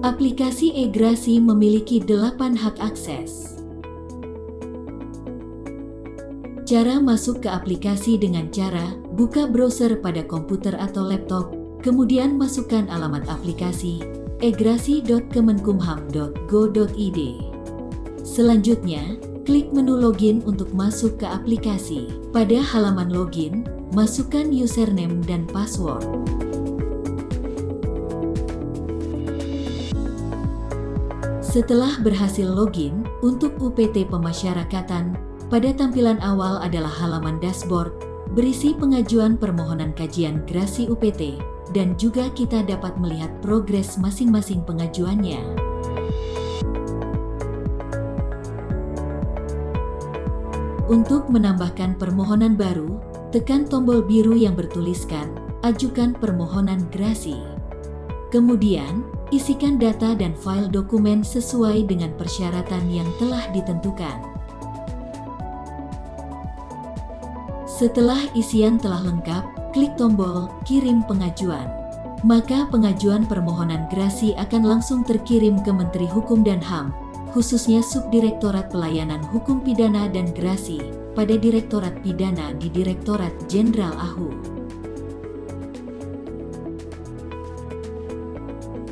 Aplikasi e-Grasi memiliki 8 hak akses. Cara masuk ke aplikasi dengan cara buka browser pada komputer atau laptop, kemudian masukkan alamat aplikasi egrasi.kemenkumham.go.id. Selanjutnya, klik menu login untuk masuk ke aplikasi. Pada halaman login, masukkan username dan password. Setelah berhasil login, untuk UPT Pemasyarakatan, pada tampilan awal adalah halaman dashboard, berisi pengajuan permohonan kajian Grasi UPT, dan juga kita dapat melihat progres masing-masing pengajuannya. Untuk menambahkan permohonan baru, tekan tombol biru yang bertuliskan "Ajukan permohonan Grasi". Kemudian, isikan data dan file dokumen sesuai dengan persyaratan yang telah ditentukan. Setelah isian telah lengkap, klik tombol "Kirim pengajuan". Maka pengajuan permohonan Grasi akan langsung terkirim ke Menteri Hukum dan HAM, khususnya Subdirektorat Pelayanan Hukum Pidana dan Grasi, pada Direktorat Pidana di Direktorat Jenderal AHU.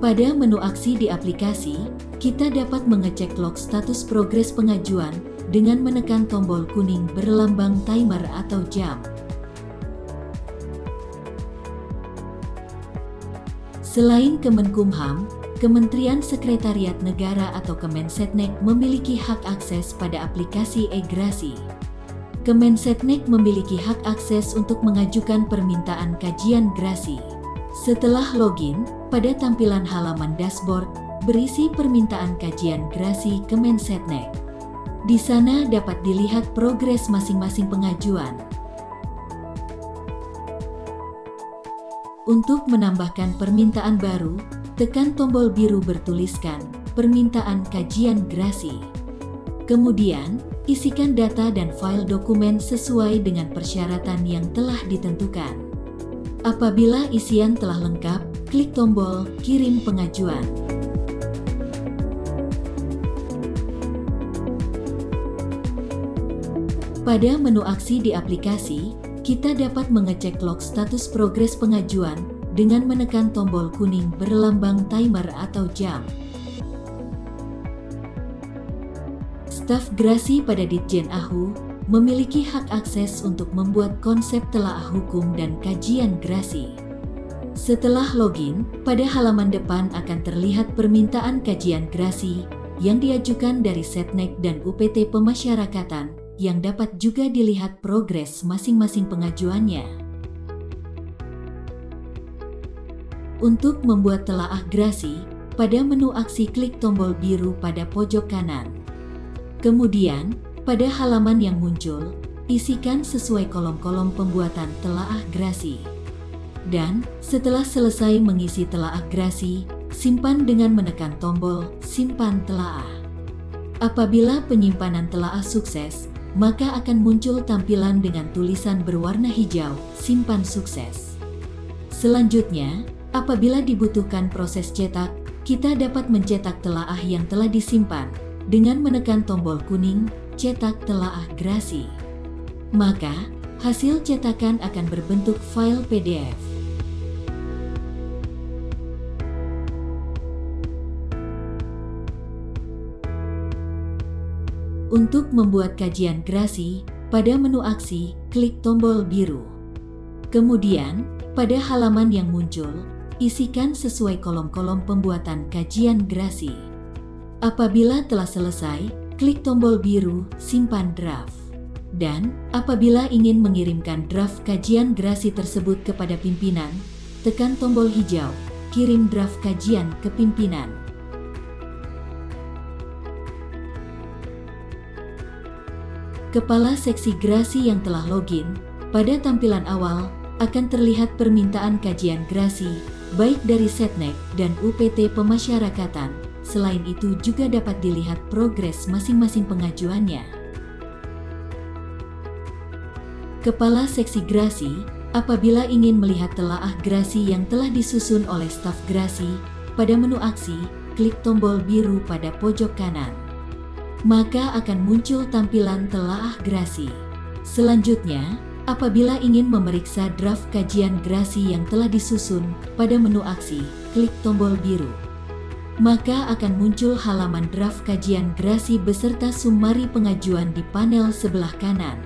Pada menu aksi di aplikasi, kita dapat mengecek log status progres pengajuan dengan menekan tombol kuning berlambang timer atau jam. Selain Kemenkumham, Kementerian Sekretariat Negara atau Kemensetnek memiliki hak akses pada aplikasi e-Grasi. Kemensetnek memiliki hak akses untuk mengajukan permintaan kajian Grasi. Setelah login, pada tampilan halaman dashboard, berisi permintaan kajian Grasi Kemensetnek. Di sana dapat dilihat progres masing-masing pengajuan. Untuk menambahkan permintaan baru, tekan tombol biru bertuliskan "Permintaan Kajian Grasi". Kemudian, isikan data dan file dokumen sesuai dengan persyaratan yang telah ditentukan. Apabila isian telah lengkap, klik tombol "Kirim pengajuan". Pada menu aksi di aplikasi, kita dapat mengecek log status progres pengajuan dengan menekan tombol kuning berlambang timer atau jam. Staf Grasi pada Ditjen AHU memiliki hak akses untuk membuat konsep telaah hukum dan kajian Grasi. Setelah login, pada halaman depan akan terlihat permintaan kajian Grasi yang diajukan dari Setnek dan UPT Pemasyarakatan, yang dapat juga dilihat progres masing-masing pengajuannya. Untuk membuat telaah Grasi, pada menu aksi klik tombol biru pada pojok kanan. Kemudian, pada halaman yang muncul, isikan sesuai kolom-kolom pembuatan telaah Grasi. Dan, setelah selesai mengisi telaah Grasi, simpan dengan menekan tombol "Simpan telaah". Apabila penyimpanan telaah sukses, maka akan muncul tampilan dengan tulisan berwarna hijau "Simpan sukses". Selanjutnya, apabila dibutuhkan proses cetak, kita dapat mencetak telaah yang telah disimpan dengan menekan tombol kuning "Cetak telaah Grasi". Maka, hasil cetakan akan berbentuk file PDF. Untuk membuat kajian Grasi, pada menu aksi, klik tombol biru. Kemudian, pada halaman yang muncul, isikan sesuai kolom-kolom pembuatan kajian Grasi. Apabila telah selesai, klik tombol biru "Simpan draft". Dan, apabila ingin mengirimkan draft kajian Grasi tersebut kepada pimpinan, tekan tombol hijau "Kirim draft kajian ke pimpinan". Kepala Seksi Grasi yang telah login, pada tampilan awal, akan terlihat permintaan kajian Grasi, baik dari Setnek dan UPT Pemasyarakatan. Selain itu juga dapat dilihat progres masing-masing pengajuannya. Kepala Seksi Grasi, apabila ingin melihat telaah Grasi yang telah disusun oleh staf Grasi, pada menu aksi, klik tombol biru pada pojok kanan. Maka akan muncul tampilan telaah gerasi. Selanjutnya, apabila ingin memeriksa draft kajian gerasi yang telah disusun, pada menu aksi, klik tombol biru. Maka akan muncul halaman draft kajian gerasi beserta sumari pengajuan di panel sebelah kanan.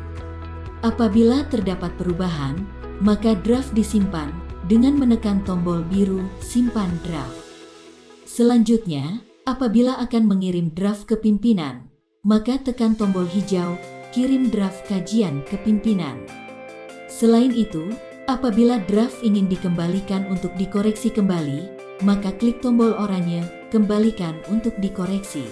Apabila terdapat perubahan, maka draft disimpan dengan menekan tombol biru simpan draft. Selanjutnya, apabila akan mengirim draft ke pimpinan, maka tekan tombol hijau kirim draft kajian ke pimpinan. Selain itu, apabila draft ingin dikembalikan untuk dikoreksi kembali, maka klik tombol oranye kembalikan untuk dikoreksi.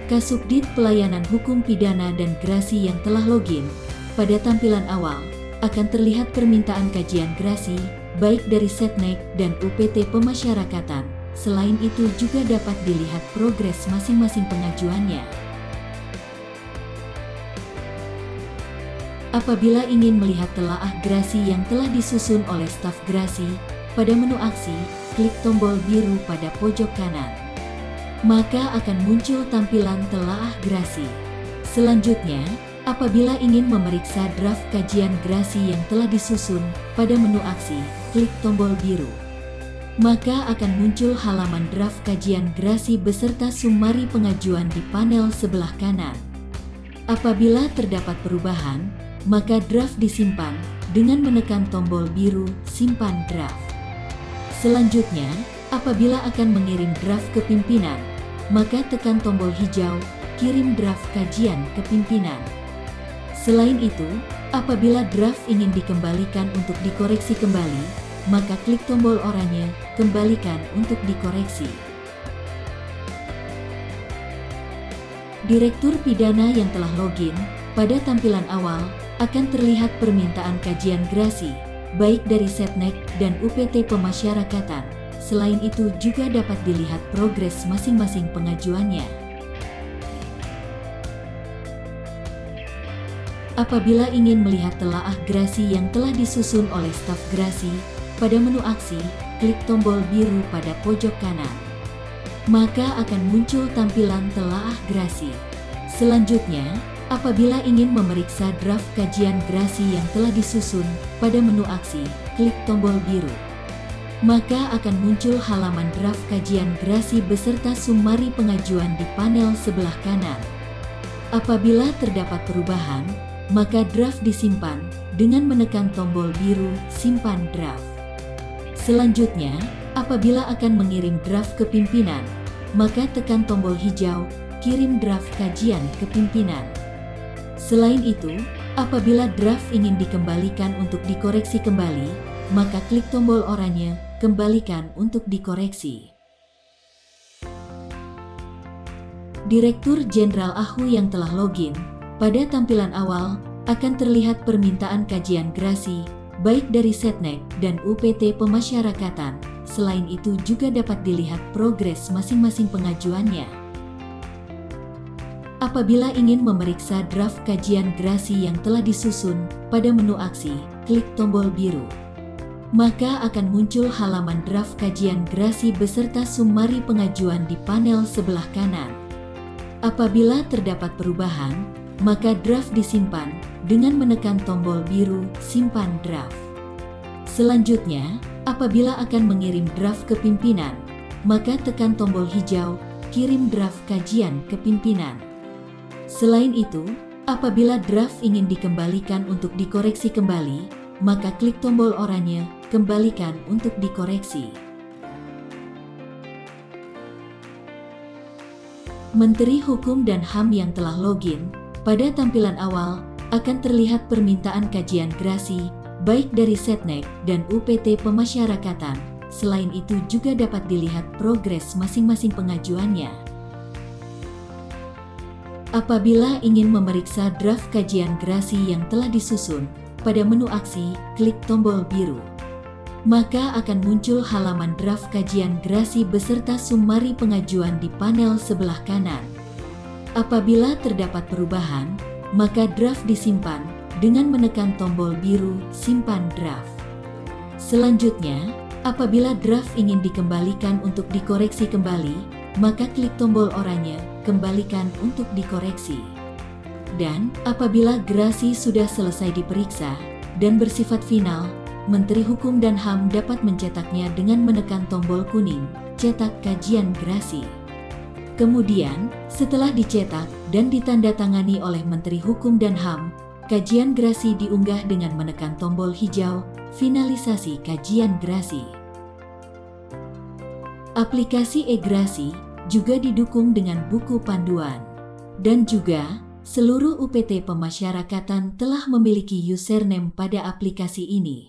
Kasubdit Pelayanan Hukum Pidana dan Gerasi yang telah login, pada tampilan awal, akan terlihat permintaan kajian gerasi, baik dari Setnek dan UPT Pemasyarakatan. Selain itu juga dapat dilihat progres masing-masing pengajuannya. Apabila ingin melihat telaah gerasi yang telah disusun oleh staf gerasi, pada menu aksi, klik tombol biru pada pojok kanan. Maka akan muncul tampilan telaah gerasi. Selanjutnya, apabila ingin memeriksa draft kajian gerasi yang telah disusun, pada menu aksi, klik tombol biru. Maka akan muncul halaman draft kajian gerasi beserta sumari pengajuan di panel sebelah kanan. Apabila terdapat perubahan, maka draft disimpan dengan menekan tombol biru simpan draft. Selanjutnya, apabila akan mengirim draft ke pimpinan, maka tekan tombol hijau kirim draft kajian ke pimpinan. Selain itu, apabila draft ingin dikembalikan untuk dikoreksi kembali, maka klik tombol oranye kembalikan untuk dikoreksi. Direktur Pidana yang telah login, pada tampilan awal akan terlihat permintaan kajian gerasi, baik dari Setnek dan UPT Pemasyarakatan. Selain itu juga dapat dilihat progres masing-masing pengajuannya. Apabila ingin melihat telaah gerasi yang telah disusun oleh staf gerasi, pada menu aksi, klik tombol biru pada pojok kanan. Maka akan muncul tampilan telaah gerasi. Selanjutnya, apabila ingin memeriksa draft kajian gerasi yang telah disusun, pada menu aksi, klik tombol biru. Maka akan muncul halaman draft kajian gerasi beserta sumari pengajuan di panel sebelah kanan. Apabila terdapat perubahan, maka draft disimpan dengan menekan tombol biru simpan draft. Selanjutnya, apabila akan mengirim draft ke pimpinan, maka tekan tombol hijau kirim draft kajian ke pimpinan. Selain itu, apabila draft ingin dikembalikan untuk dikoreksi kembali, maka klik tombol oranye kembalikan untuk dikoreksi. Direktur Jenderal AHU yang telah login, pada tampilan awal akan terlihat permintaan kajian gerasi, baik dari Setnek dan UPT Pemasyarakatan. Selain itu juga dapat dilihat progres masing-masing pengajuannya. Apabila ingin memeriksa draft kajian gerasi yang telah disusun, pada menu aksi, klik tombol biru. Maka akan muncul halaman draft kajian gerasi beserta sumari pengajuan di panel sebelah kanan. Apabila terdapat perubahan, maka draft disimpan dengan menekan tombol biru simpan draft. Selanjutnya, apabila akan mengirim draft ke pimpinan, maka tekan tombol hijau kirim draft kajian ke pimpinan. Selain itu, apabila draft ingin dikembalikan untuk dikoreksi kembali, maka klik tombol oranye kembalikan untuk dikoreksi. Menteri Hukum dan HAM yang telah login, pada tampilan awal akan terlihat permintaan kajian gerasi, baik dari Setnek dan UPT Pemasyarakatan. Selain itu juga dapat dilihat progres masing-masing pengajuannya. Apabila ingin memeriksa draft kajian gerasi yang telah disusun, pada menu aksi, klik tombol biru. Maka akan muncul halaman draft kajian gerasi beserta sumari pengajuan di panel sebelah kanan. Apabila terdapat perubahan, maka draft disimpan dengan menekan tombol biru simpan draft. Selanjutnya, Apabila draft ingin dikembalikan untuk dikoreksi kembali, maka klik tombol oranye, kembalikan untuk dikoreksi. Dan, apabila gerasi sudah selesai diperiksa dan bersifat final, Menteri Hukum dan HAM dapat mencetaknya dengan menekan tombol kuning, cetak kajian gerasi. Kemudian, setelah dicetak dan ditandatangani oleh Menteri Hukum dan HAM, kajian gerasi diunggah dengan menekan tombol hijau, finalisasi kajian gerasi. Aplikasi e-Gerasi juga didukung dengan buku panduan. Dan juga, seluruh UPT pemasyarakatan telah memiliki username pada aplikasi ini.